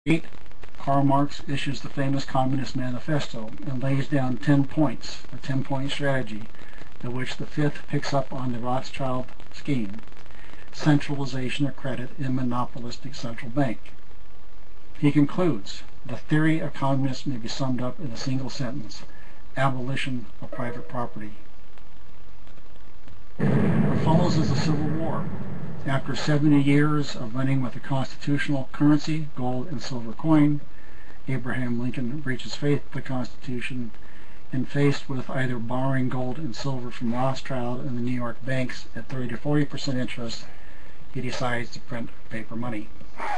8, Karl Marx issues the famous Communist Manifesto and lays down 10 points, a 10-point strategy, of which the 5th picks up on the Rothschild scheme: centralization of credit in monopolistic central bank. He concludes, the theory of communists may be summed up in a single sentence: abolition of private property. What follows is a civil war. After 70 years of running with a constitutional currency, gold and silver coin, Abraham Lincoln breaches faith with the Constitution, and faced with either borrowing gold and silver from Rothschild and the New York banks at 30 to 40% interest, he decides to print paper money.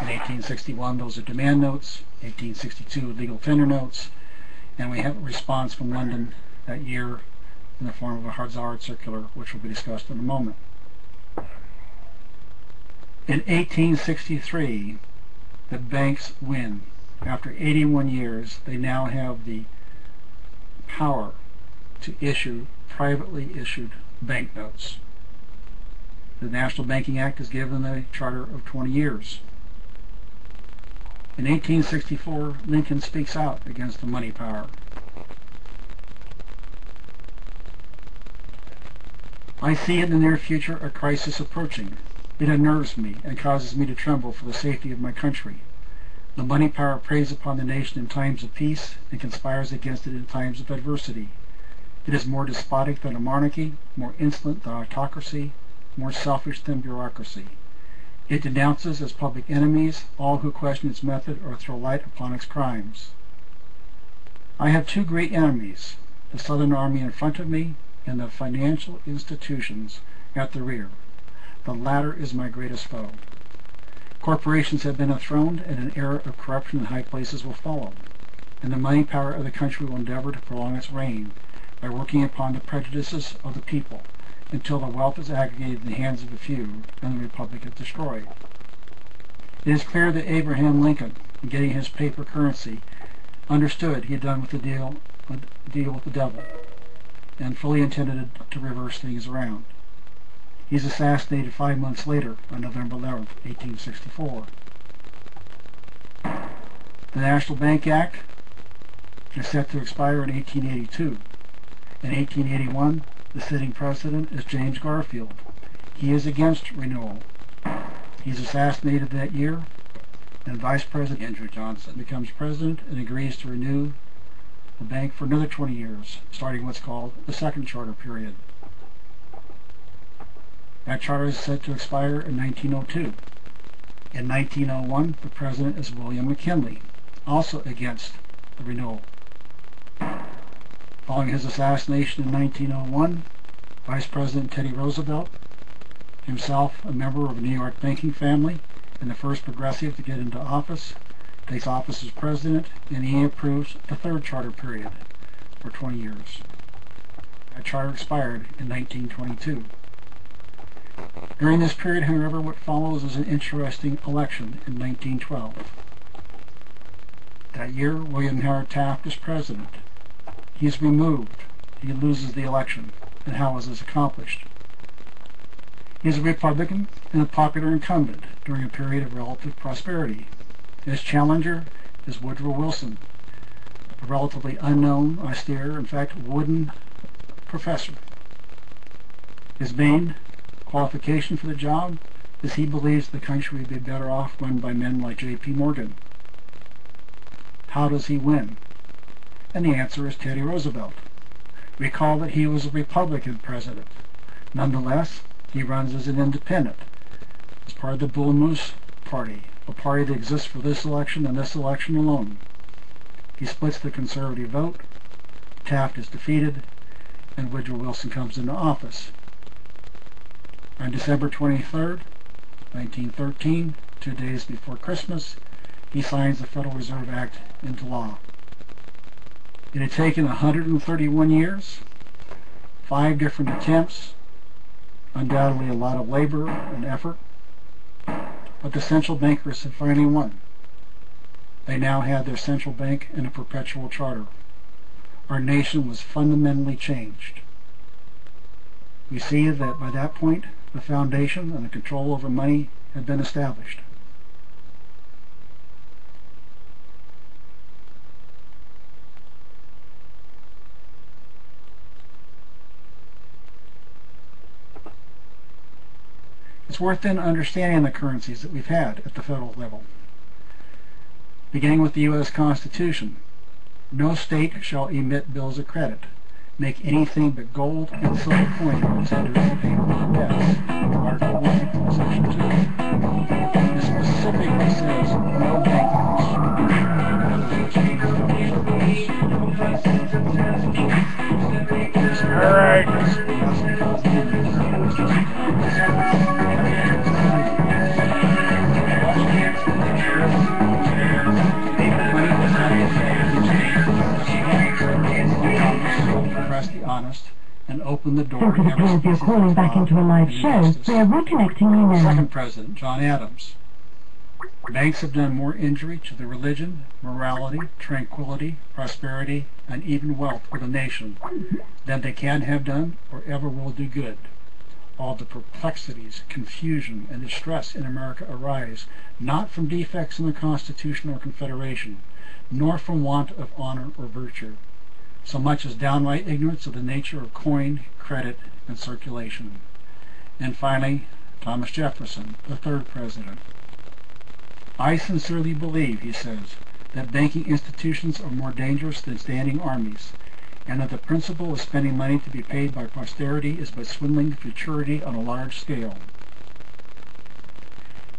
In 1861, those are demand notes. 1862, legal tender notes. And we have a response from London that year in the form of a Hazard circular, which will be discussed in a moment. In 1863, the banks win. After 81 years, they now have the power to issue privately issued banknotes. The National Banking Act is given a charter of 20 years. In 1864, Lincoln speaks out against the money power. I see in the near future a crisis approaching. It unnerves me and causes me to tremble for the safety of my country. The money power preys upon the nation in times of peace and conspires against it in times of adversity. It is more despotic than a monarchy, more insolent than autocracy, more selfish than bureaucracy. It denounces as public enemies all who question its method or throw light upon its crimes. I have two great enemies, the Southern Army in front of me and the financial institutions at the rear. The latter is my greatest foe. Corporations have been enthroned, and an era of corruption in high places will follow, and the money power of the country will endeavor to prolong its reign by working upon the prejudices of the people until the wealth is aggregated in the hands of a few and the republic is destroyed. It is clear that Abraham Lincoln, in getting his paper currency, understood he had done with the deal with the devil, and fully intended to reverse things around. He is assassinated 5 months later on November 11, 1864. The National Bank Act is set to expire in 1882. In 1881, the sitting president is James Garfield. He is against renewal. He is assassinated that year, and Vice President Andrew Johnson becomes president and agrees to renew the bank for another 20 years, starting what's called the Second Charter Period. That charter is set to expire in 1902. In 1901, the president is William McKinley, also against the renewal. Following his assassination in 1901, Vice President Teddy Roosevelt, himself a member of a New York banking family and the first progressive to get into office, takes office as president, and he approves the Third Charter Period for 20 years. That charter expired in 1922. During this period, however, what follows is an interesting election in 1912. That year, William Howard Taft is president. He is removed. He loses the election. And how is this accomplished? He is a Republican and a popular incumbent during a period of relative prosperity. His challenger is Woodrow Wilson, a relatively unknown, austere, in fact, wooden professor. His main qualification for the job is he believes the country would be better off run by men like J.P. Morgan. How does he win? And the answer is Teddy Roosevelt. Recall that he was a Republican president. Nonetheless, he runs as an independent, as part of the Bull Moose Party, a party that exists for this election and this election alone. He splits the conservative vote, Taft is defeated, and Woodrow Wilson comes into office. On December 23, 1913, 2 days before Christmas, he signs the Federal Reserve Act into law. It had taken 131 years, 5 different attempts, undoubtedly a lot of labor and effort, but the central bankers had finally won. They now had their central bank and a perpetual charter. Our nation was fundamentally changed. We see that by that point, the foundation and the control over money had been established. It's worth then understanding the currencies that we've had at the federal level. Beginning with the U.S. Constitution, no state shall emit bills of credit, make anything but gold and silver coins under the payment of debts. Article 1, Section 2. This specifically says no bank All right. The honest and open the door. Due to the pain of your calling back into a live show, we are reconnecting you now. Second President, John Adams. Banks have done more injury to the religion, morality, tranquility, prosperity, and even wealth of the nation than they can have done or ever will do good. All the perplexities, confusion, and distress in America arise not from defects in the Constitution or Confederation, nor from want of honor or virtue, so much as downright ignorance of the nature of coin, credit, and circulation. And finally, Thomas Jefferson, the third president. I sincerely believe, he says, that banking institutions are more dangerous than standing armies, and that the principle of spending money to be paid by posterity is but swindling futurity on a large scale.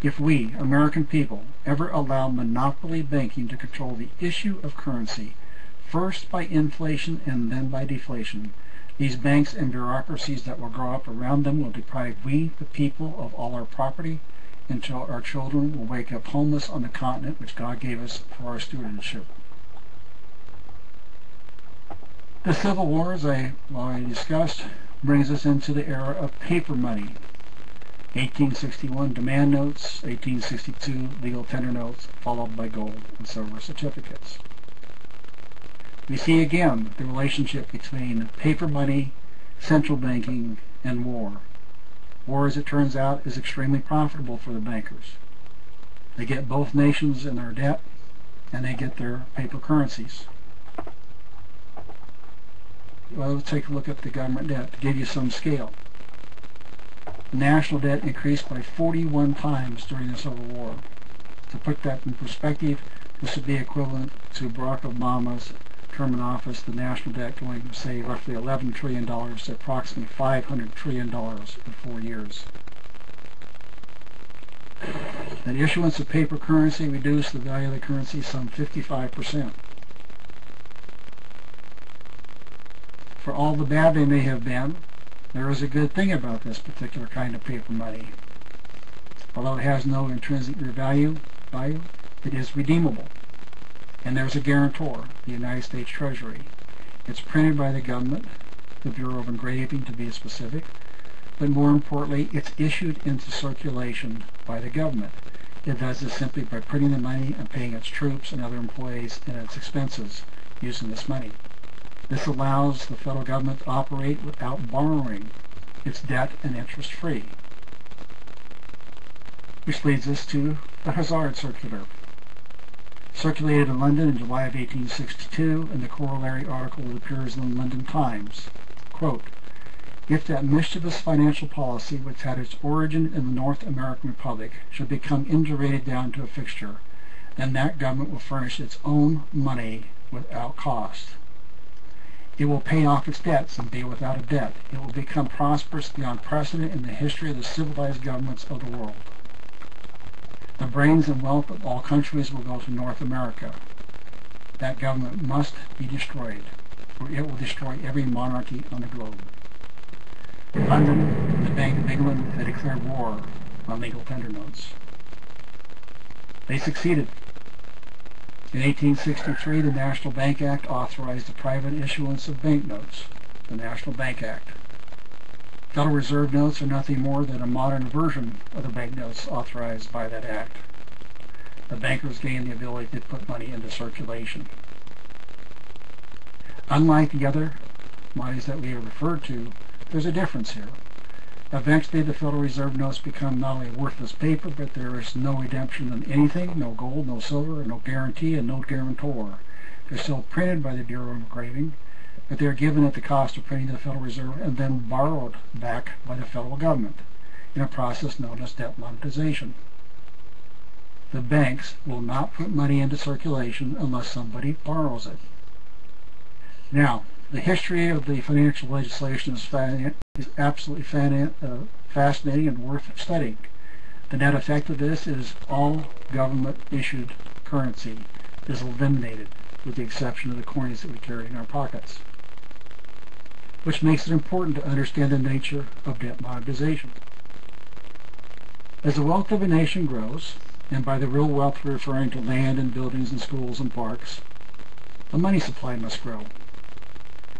If we, American people, ever allow monopoly banking to control the issue of currency, first by inflation and then by deflation, these banks and bureaucracies that will grow up around them will deprive we, the people, of all our property, until our children will wake up homeless on the continent which God gave us for our stewardship. The Civil War, as I already discussed, brings us into the era of paper money. 1861 demand notes, 1862 legal tender notes, followed by gold and silver certificates. We see again the relationship between paper money, central banking, and war. War, as it turns out, is extremely profitable for the bankers. They get both nations in their debt, and they get their paper currencies. Well, let's take a look at the government debt to give you some scale. The national debt increased by 41 times during the Civil War. To put that in perspective, this would be equivalent to Barack Obama's term in office, the national debt going from, say, roughly $11 trillion to approximately $500 trillion in 4 years. The issuance of paper currency reduced the value of the currency some 55%. For all the bad they may have been, there is a good thing about this particular kind of paper money. Although it has no intrinsic value, it is redeemable. And there's a guarantor, the United States Treasury. It's printed by the government, the Bureau of Engraving to be specific, but more importantly, it's issued into circulation by the government. It does this simply by printing the money and paying its troops and other employees and its expenses using this money. This allows the federal government to operate without borrowing. It's debt and interest free. Which leads us to the Hazard Circular. Circulated in London in July of 1862, and the corollary article appears in the London Times. Quote, if that mischievous financial policy which had its origin in the North American Republic should become indurated down to a fixture, then that government will furnish its own money without cost. It will pay off its debts and be without a debt. It will become prosperous beyond precedent in the history of the civilized governments of the world. The brains and wealth of all countries will go to North America. That government must be destroyed, or it will destroy every monarchy on the globe. London, the Bank of England, had declared war on legal tender notes. They succeeded. In 1863, the National Bank Act authorized the private issuance of banknotes, the National Bank Act. Federal Reserve notes are nothing more than a modern version of the banknotes authorized by that act. The bankers gained the ability to put money into circulation. Unlike the other monies that we have referred to, there's a difference here. Eventually, the Federal Reserve notes become not only worthless paper, but there is no redemption on anything, no gold, no silver, no guarantee, and no guarantor. They're still printed by the Bureau of Engraving, but they're given at the cost of printing to the Federal Reserve and then borrowed back by the federal government. in a process known as debt monetization. The banks will not put money into circulation unless somebody borrows it. Now, the history of the financial legislation is absolutely fascinating and worth studying. The net effect of this is all government-issued currency is eliminated, with the exception of the coins that we carry in our pockets, which makes it important to understand the nature of debt monetization. As the wealth of a nation grows, and by the real wealth we're referring to land and buildings and schools and parks, the money supply must grow.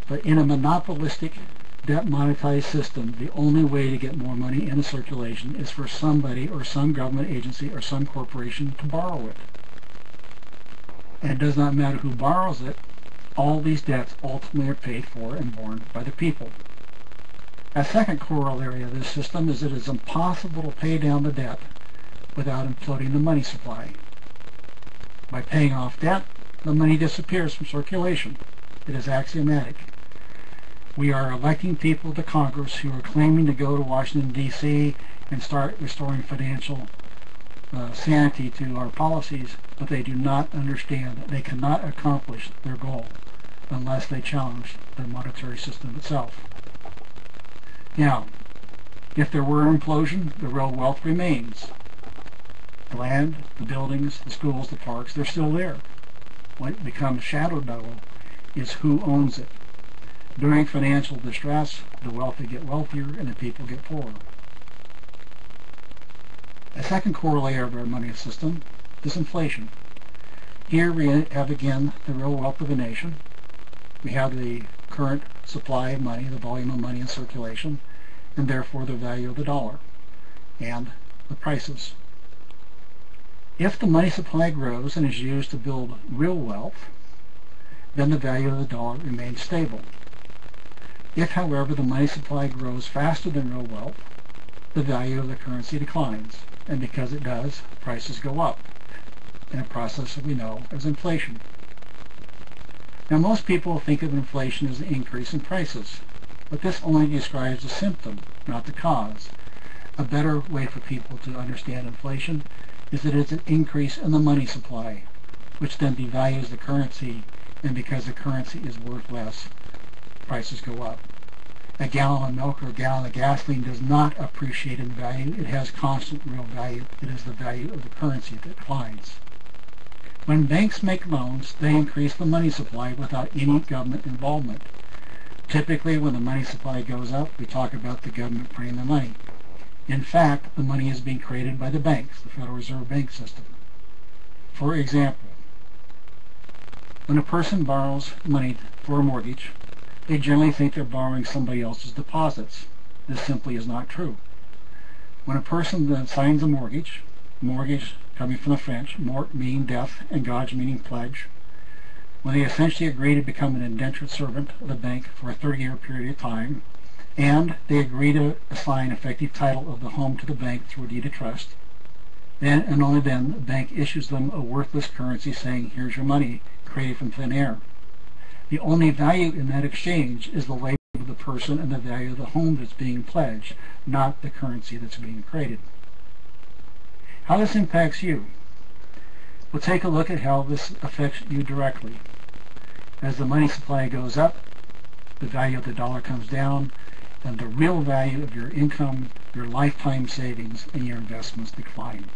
But in a monopolistic, debt-monetized system, the only way to get more money into circulation is for somebody or some government agency or some corporation to borrow it. And it does not matter who borrows it, all these debts ultimately are paid for and borne by the people. A second corollary of this system is that it is impossible to pay down the debt without imploding the money supply. By paying off debt, the money disappears from circulation. It is axiomatic. We are electing people to Congress who are claiming to go to Washington, D.C. and start restoring financial sanity to our policies, but they do not understand that they cannot accomplish their goal unless they challenge the monetary system itself. Now, if there were an implosion, the real wealth remains. The land, the buildings, the schools, the parks, they're still there. What becomes shadow double is who owns it. During financial distress, the wealthy get wealthier and the people get poorer. A second corollary of our money system is inflation. Here we have again the real wealth of a nation. We have the current supply of money, the volume of money in circulation, and therefore the value of the dollar and the prices. If the money supply grows and is used to build real wealth, then the value of the dollar remains stable. If, however, the money supply grows faster than real wealth, the value of the currency declines, and because it does, prices go up, in a process that we know as inflation. Now, most people think of inflation as an increase in prices, but this only describes the symptom, not the cause. A better way for people to understand inflation is that it's an increase in the money supply, which then devalues the currency, and because the currency is worth less, prices go up. A gallon of milk or a gallon of gasoline does not appreciate in value. It has constant real value. It is the value of the currency that declines. When banks make loans, they increase the money supply without any government involvement. Typically, when the money supply goes up, we talk about the government printing the money. In fact, the money is being created by the banks, the Federal Reserve Bank system. For example, when a person borrows money for a mortgage, they generally think they're borrowing somebody else's deposits. This simply is not true. When a person then signs a mortgage coming from the French, mort meaning death and gage meaning pledge, when they essentially agree to become an indentured servant of the bank for a 30-year period of time, and they agree to assign effective title of the home to the bank through a deed of trust, then and only then the bank issues them a worthless currency saying, here's your money, created from thin air. The only value in that exchange is the labor of the person and the value of the home that's being pledged, not the currency that's being created. How this impacts you? We'll take a look at how this affects you directly. As the money supply goes up, the value of the dollar comes down, and the real value of your income, your lifetime savings, and your investments decline.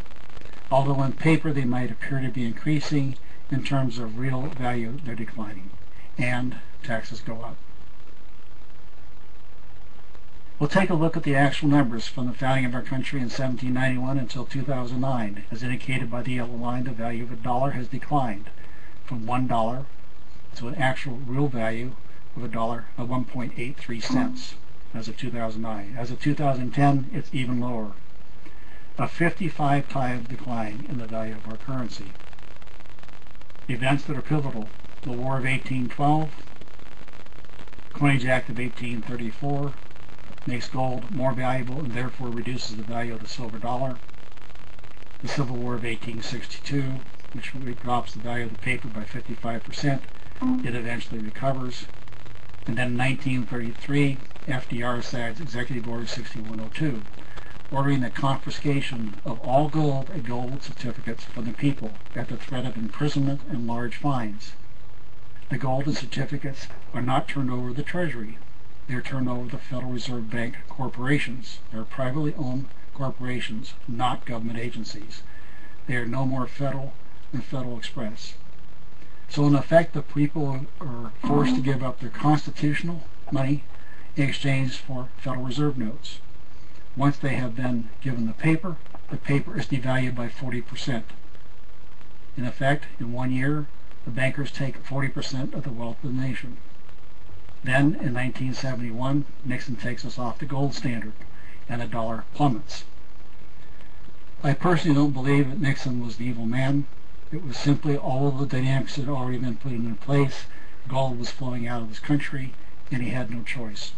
Although on paper they might appear to be increasing, in terms of real value they're declining, and taxes go up. We'll take a look at the actual numbers from the founding of our country in 1791 until 2009. As indicated by the yellow line, the value of a dollar has declined from $1 to an actual real value of $1 of 1.83 cents as of 2009. As of 2010, it's even lower. A 55-time decline in the value of our currency. Events that are pivotal: the War of 1812, Coinage Act of 1834, makes gold more valuable and therefore reduces the value of the silver dollar. The Civil War of 1862, which drops the value of the paper by 55%, it eventually recovers. And then in 1933, FDR signs Executive Order 6102. ordering the confiscation of all gold and gold certificates from the people at the threat of imprisonment and large fines. The gold and certificates are not turned over to the Treasury. They are turned over to the Federal Reserve Bank corporations. They are privately owned corporations, not government agencies. They are no more federal than Federal Express. So in effect, the people are forced to give up their constitutional money in exchange for Federal Reserve notes. Once they have been given the paper is devalued by 40%. In effect, in 1 year, the bankers take 40% of the wealth of the nation. Then, in 1971, Nixon takes us off the gold standard, and the dollar plummets. I personally don't believe that Nixon was the evil man. It was simply all of the dynamics that had already been put into place. Gold was flowing out of this country, and he had no choice.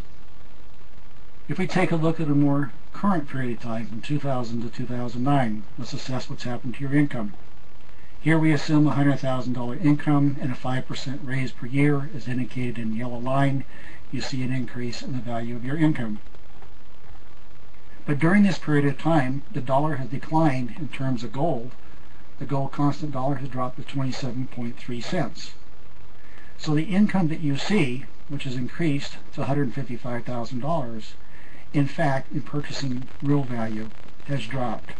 If we take a look at a more current period of time, from 2000 to 2009, let's assess what's happened to your income. Here we assume a $100,000 income and a 5% raise per year, as indicated in the yellow line. You see an increase in the value of your income. But during this period of time, the dollar has declined in terms of gold. The gold constant dollar has dropped to 27.3 cents. So the income that you see, which has increased to $155,000, in fact, in purchasing real value, has dropped.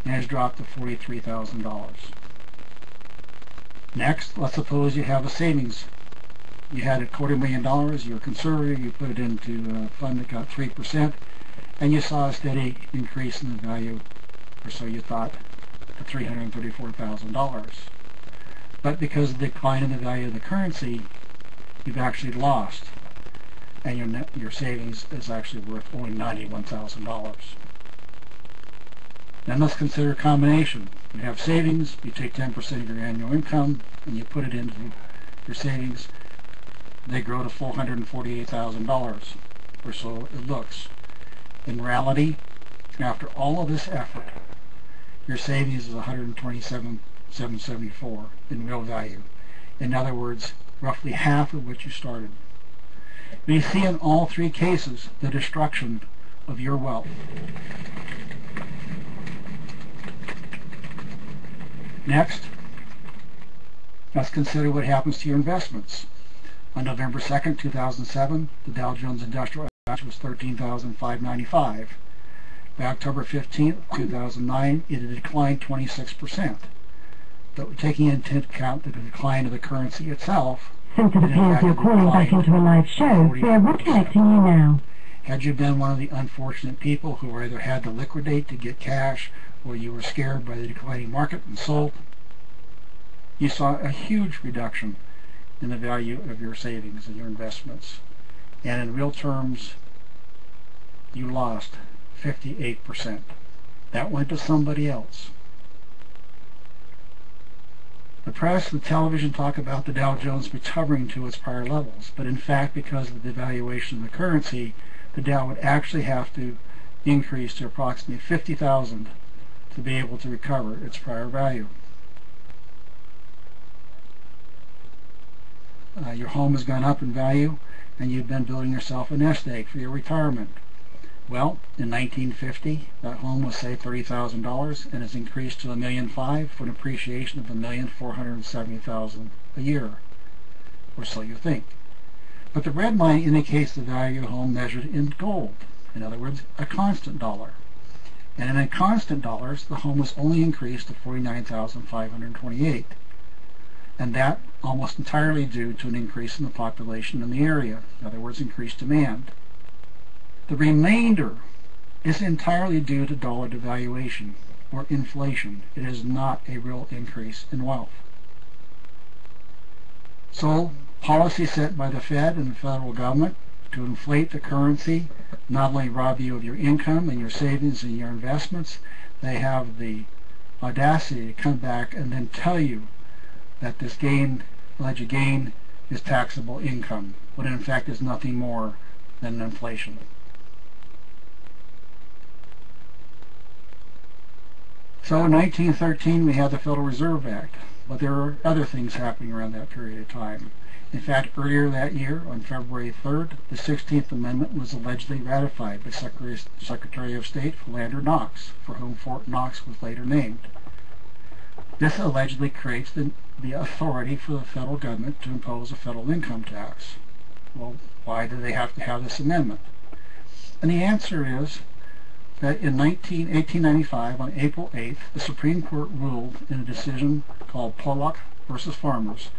And has dropped to $43,000. Next, let's suppose you have a savings. You had $250,000, you're a conservative, you put it into a fund that got 3%, and you saw a steady increase in the value, or so you thought, to $334,000. But because of the decline in the value of the currency, you've actually lost, and your savings is actually worth only $91,000. Then let's consider a combination. You have savings, you take 10% of your annual income, and you put it into your savings. They grow to $448,000, or so it looks. In reality, after all of this effort, your savings is $127,774 in real value. In other words, roughly half of what you started. We see in all three cases the destruction of your wealth. Next, let's consider what happens to your investments. On November 2nd, 2007, the Dow Jones Industrial Average was 13,595. By October 15th, 2009, it had declined 26%. But taking into account the decline of the currency itself, since it appears you're calling back into a live show, we are reconnecting you now. Had you been one of the unfortunate people who either had to liquidate to get cash, or you were scared by the declining market and sold, you saw a huge reduction in the value of your savings and your investments. And in real terms, you lost 58%. That went to somebody else. The press and television talk about the Dow Jones recovering to its prior levels, but in fact, because of the devaluation of the currency, the Dow would actually have to increase to approximately 50,000 to be able to recover its prior value. Your home has gone up in value, and you've been building yourself a nest egg for your retirement. Well, in 1950, that home was, say, $30,000, and has increased to $1.5 million for an appreciation of $1,470,000 a year, or so you think. But the red line indicates the value of your home measured in gold, in other words, a constant dollar. And in constant dollars, the home was only increased to $49,528, and that almost entirely due to an increase in the population in the area, in other words, increased demand. The remainder is entirely due to dollar devaluation or inflation. It is not a real increase in wealth. So, policy set by the Fed and the federal government to inflate the currency not only rob you of your income and your savings and your investments, they have the audacity to come back and then tell you that this gain, alleged gain, is taxable income, when in fact is nothing more than inflation. So in 1913 we had the Federal Reserve Act, but there were other things happening around that period of time. In fact, earlier that year, on February 3rd, the 16th Amendment was allegedly ratified by Secretary of State Philander Knox, for whom Fort Knox was later named. This allegedly creates the authority for the federal government to impose a federal income tax. Well, why do they have to have this amendment? And the answer is that in 1895, on April 8th, the Supreme Court ruled in a decision called Pollock versus Farmers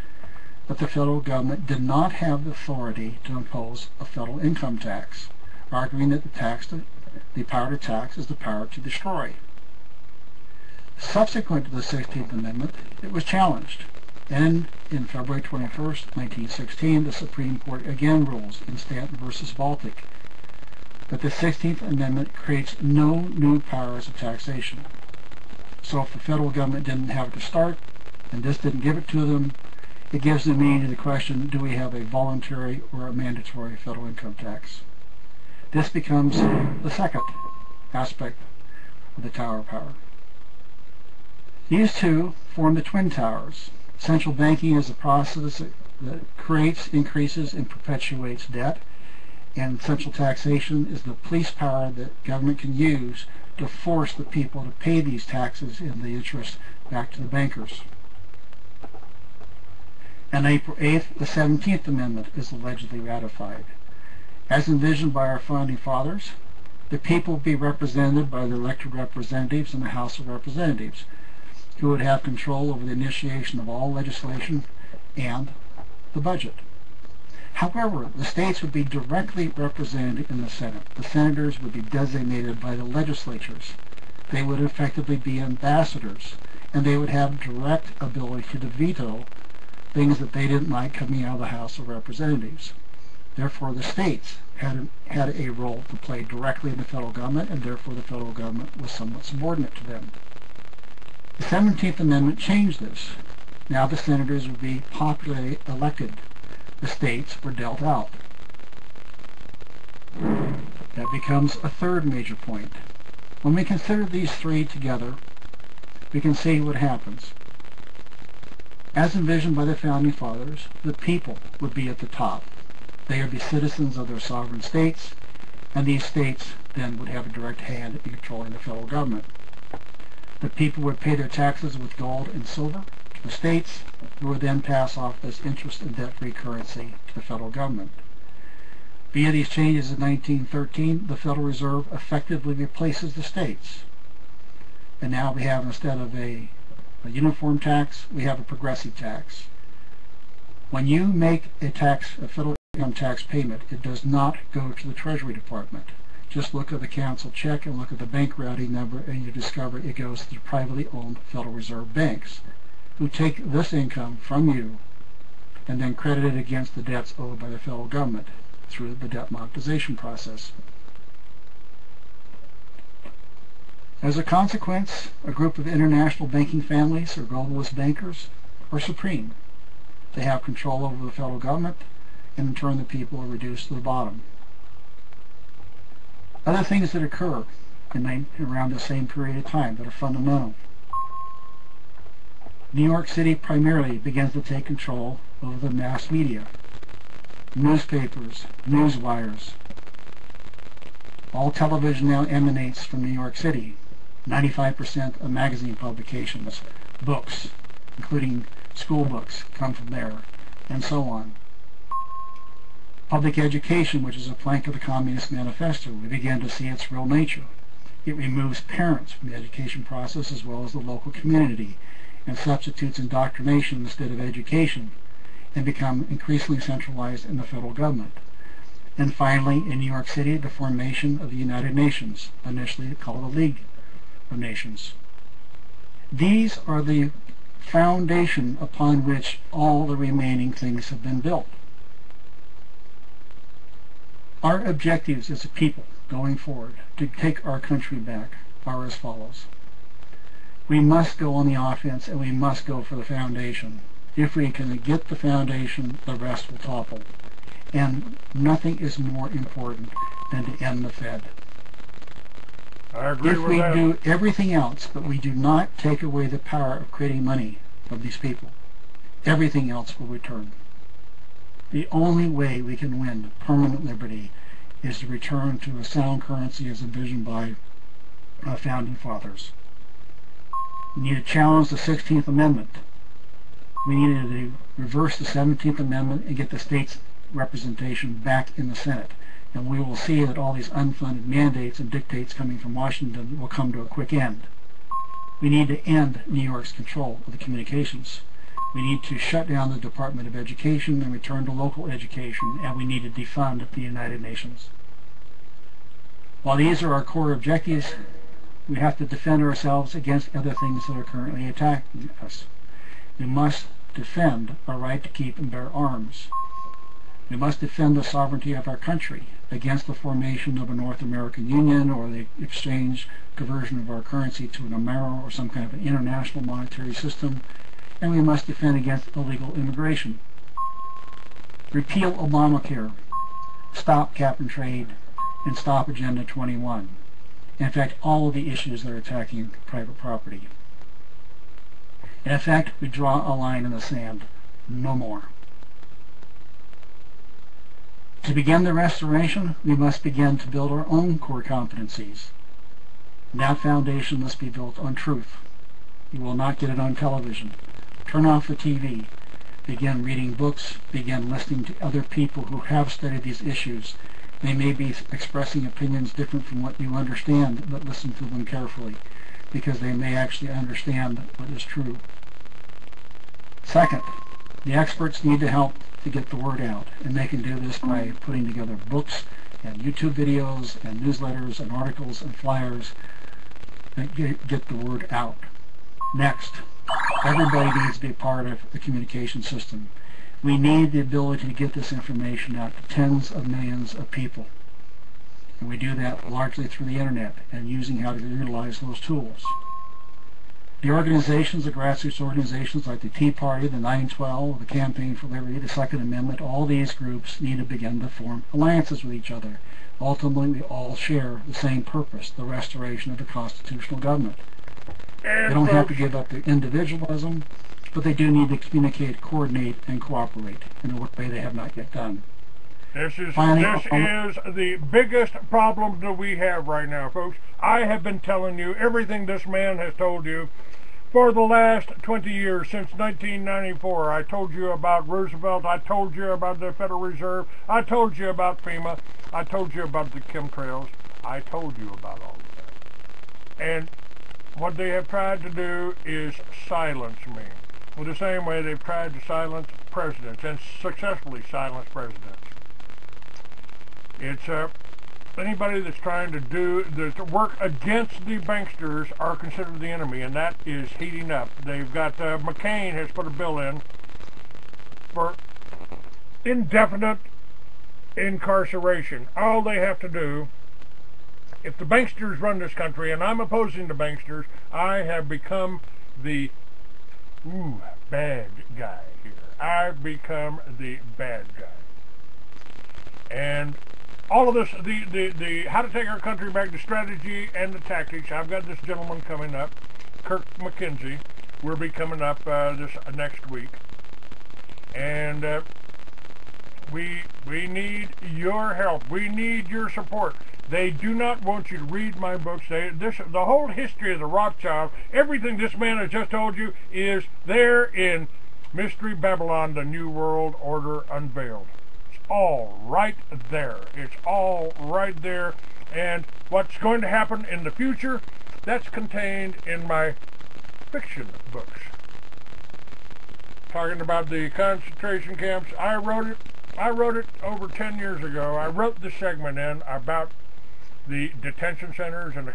that the federal government did not have the authority to impose a federal income tax, arguing that the power to tax is the power to destroy. Subsequent to the 16th Amendment, it was challenged, and in February 21st, 1916, the Supreme Court again rules in Stanton versus Baltic that the 16th Amendment creates no new powers of taxation. So if the federal government didn't have it to start, and this didn't give it to them, it gives the meaning to the question, do we have a voluntary or a mandatory federal income tax? This becomes the second aspect of the Tower of Power. These two form the Twin Towers. Central banking is a process that creates, increases, and perpetuates debt, and central taxation is the police power that government can use to force the people to pay these taxes and the interest back to the bankers. On April 8th, the 17th Amendment is allegedly ratified. As envisioned by our founding fathers, the people would be represented by the elected representatives in the House of Representatives, who would have control over the initiation of all legislation and the budget. However, the states would be directly represented in the Senate. The senators would be designated by the legislatures. They would effectively be ambassadors, and they would have direct ability to veto things that they didn't like coming out of the House of Representatives. Therefore, the states had a role to play directly in the federal government, and therefore the federal government was somewhat subordinate to them. The 17th Amendment changed this. Now the senators would be popularly elected. The states were dealt out. That becomes a third major point. When we consider these three together, we can see what happens. As envisioned by the Founding Fathers, the people would be at the top. They would be citizens of their sovereign states, and these states then would have a direct hand in controlling the federal government. The people would pay their taxes with gold and silver to the states, who would then pass off this interest and debt-free currency to the federal government. Via these changes in 1913, the Federal Reserve effectively replaces the states. And now we have, instead of a uniform tax, we have a progressive tax. When you make a federal income tax payment, it does not go to the Treasury Department. Just look at the council check and look at the bank routing number, and you discover it goes to the privately owned Federal Reserve banks, who take this income from you and then credit it against the debts owed by the federal government through the debt monetization process. As a consequence, a group of international banking families or globalist bankers are supreme. They have control over the federal government, and in turn the people are reduced to the bottom. Other things that occur around the same period of time that are fundamental. New York City primarily begins to take control over the mass media, newspapers, news wires. All television now emanates from New York City. 95% of magazine publications, books, including school books, come from there, and so on. Public education, which is a plank of the Communist Manifesto, we begin to see its real nature. It removes parents from the education process as well as the local community, and substitutes indoctrination instead of education, and become increasingly centralized in the federal government. And finally, in New York City, the formation of the United Nations, initially called the League of Nations. These are the foundation upon which all the remaining things have been built. Our objectives as a people going forward to take our country back are as follows. We must go on the offense, and we must go for the foundation. If we can get the foundation, the rest will topple. And nothing is more important than to end the Fed. I agree If with we that. do everything else, but we do not take away the power of creating money from these people, everything else will return. The only way we can win permanent liberty is to return to a sound currency as envisioned by our founding fathers. We need to challenge the 16th Amendment. We needed to reverse the 17th Amendment and get the states' representation back in the Senate. And we will see that all these unfunded mandates and dictates coming from Washington will come to a quick end. We need to end New York's control of the communications. We need to shut down the Department of Education and return to local education, and we need to defund the United Nations. While these are our core objectives, we have to defend ourselves against other things that are currently attacking us. We must defend our right to keep and bear arms. We must defend the sovereignty of our country against the formation of a North American Union or the exchange conversion of our currency to an Amero or some kind of an international monetary system, and we must defend against illegal immigration. Repeal Obamacare, stop cap and trade, and stop Agenda 21. In fact, all of the issues that are attacking private property. In effect, we draw a line in the sand. No more. To begin the restoration, we must begin to build our own core competencies. And that foundation must be built on truth. You will not get it on television. Turn off the TV. Begin reading books. Begin listening to other people who have studied these issues. They may be expressing opinions different from what you understand, but listen to them carefully, because they may actually understand what is true. Second, the experts need to help to get the word out, and they can do this by putting together books and YouTube videos and newsletters and articles and flyers that get the word out. Next, everybody needs to be part of the communication system. We need the ability to get this information out to tens of millions of people. And we do that largely through the internet and using how to utilize those tools. The organizations, the grassroots organizations like the Tea Party, the 912, the Campaign for Liberty, the Second Amendment, all these groups need to begin to form alliances with each other. Ultimately, we all share the same purpose, the restoration of the constitutional government. They don't have to give up their individualism, but they do need to communicate, coordinate, and cooperate in a way they have not yet done. This is Finally, the biggest problem that we have right now, folks. I have been telling you everything this man has told you for the last 20 years, since 1994. I told you about Roosevelt. I told you about the Federal Reserve. I told you about FEMA. I told you about the chemtrails. I told you about all of that. And what they have tried to do is silence me. Well, the same way they've tried to silence presidents and successfully silence presidents. It's anybody that's trying to work against the banksters are considered the enemy, and that is heating up. They've got McCain has put a bill in for indefinite incarceration. All they have to do, if the banksters run this country, and I'm opposing the banksters, I have become the bad guy here. I've become the bad guy. And all of this, the how to take our country back, the strategy and the tactics, I've got this gentleman coming up, Kirk McKenzie, will be coming up this next week. And we need your help. We need your support. They do not want you to read my books. The whole history of the Rothschild, everything this man has just told you is there in Mystery Babylon, the New World Order Unveiled. It's all right there. It's all right there. And what's going to happen in the future, that's contained in my fiction books. Talking about the concentration camps, I wrote it over 10 years ago. I wrote the segment in about the detention centers and the